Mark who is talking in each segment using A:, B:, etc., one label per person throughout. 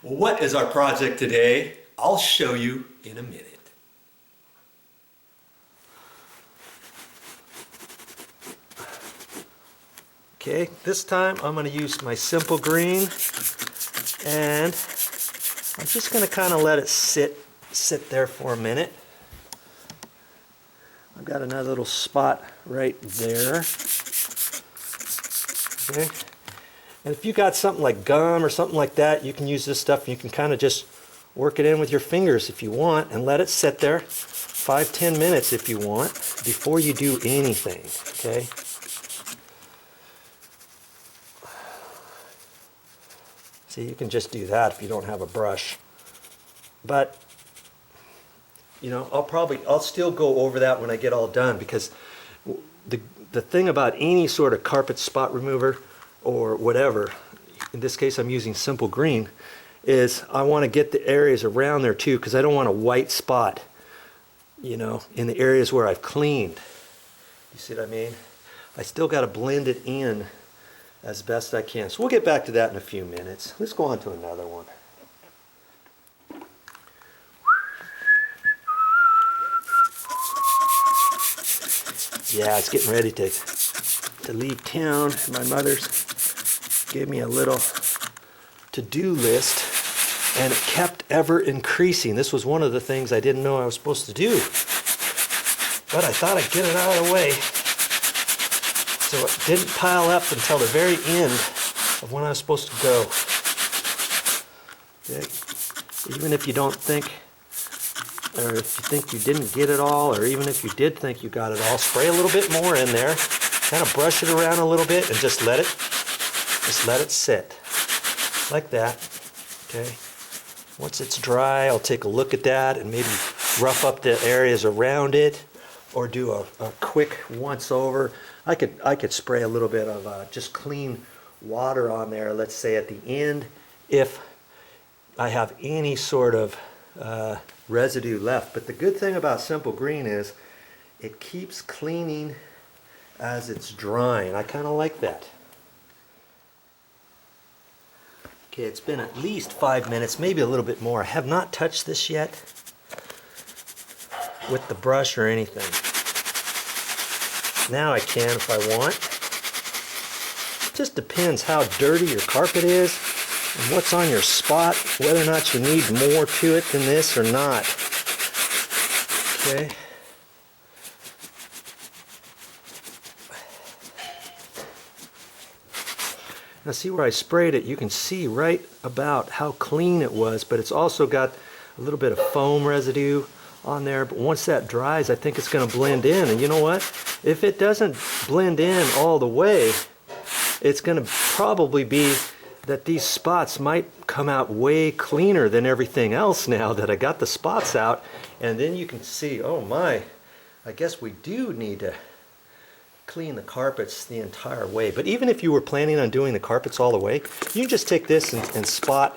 A: What is our project today? I'll show you in a minute. Okay, this time I'm going to use my Simple Green, and I'm just going to kind of let it sit there for a minute. I've got another little spot right there. Okay. And if you got something like gum or something like that, you can use this stuff and you can kind of just work it in with your fingers if you want and let it sit there 5-10 minutes if you want before you do anything. Okay. See, you can just do that if you don't have a brush. But you know, I'll still go over that when I get all done, because the thing about any sort of carpet spot remover or whatever, in this case I'm using Simple Green, is I want to get the areas around there too, because I don't want a white spot, you know, in the areas where I've cleaned. You see what I mean? I still got to blend it in as best I can. So we'll get back to that in a few minutes. Let's go on to another one. Yeah, it's getting ready to leave town. My mother's gave me a little to-do list, and it kept ever increasing. This was one of the things I didn't know I was supposed to do, but I thought I'd get it out of the way so it didn't pile up until the very end of when I was supposed to go. Okay. Even if you don't think, or if you think you didn't get it all, or even if you did think you got it all, spray a little bit more in there, kind of brush it around a little bit, and just let it sit like that. Okay. Once it's dry, I'll take a look at that and maybe rough up the areas around it, or do a quick once over. I could spray a little bit of just clean water on there, let's say at the end, if I have any sort of residue left. But the good thing about Simple Green is it keeps cleaning as it's drying. I kind of like that. Okay, it's been at least 5 minutes, maybe a little bit more. I have not touched this yet with the brush or anything. Now I can if I want. It just depends how dirty your carpet is and what's on your spot, whether or not you need more to it than this or not. Okay. Now see where I sprayed it, you can see right about how clean it was, but it's also got a little bit of foam residue on there. But once that dries, I think it's going to blend in. And you know what? If it doesn't blend in all the way, it's going to probably be that these spots might come out way cleaner than everything else now that I got the spots out. And then you can see, oh my, I guess we do need to clean the carpets the entire way. But even if you were planning on doing the carpets all the way, you just take this and spot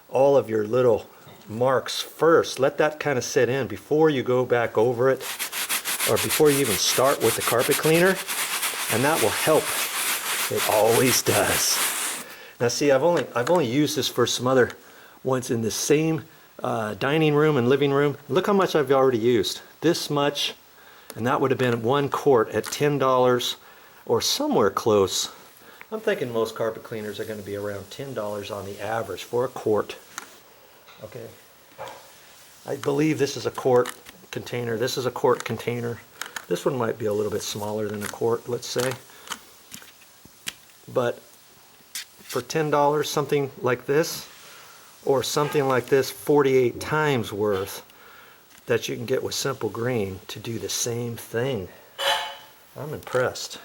A: all of your little marks first. Let that kind of set in before you go back over it, or before you even start with the carpet cleaner, and that will help. It always does. Now see, I've only used this for some other ones in the same dining room and living room. Look how much I've already used. This much, and that would have been 1 quart at $10 or somewhere close. I'm thinking most carpet cleaners are going to be around $10 on the average for a quart. Okay. I believe this is a quart container. This is a quart container. This one might be a little bit smaller than a quart, let's say. But for $10, something like this, or something like this 48 times worth, that you can get with Simple Green to do the same thing. I'm impressed.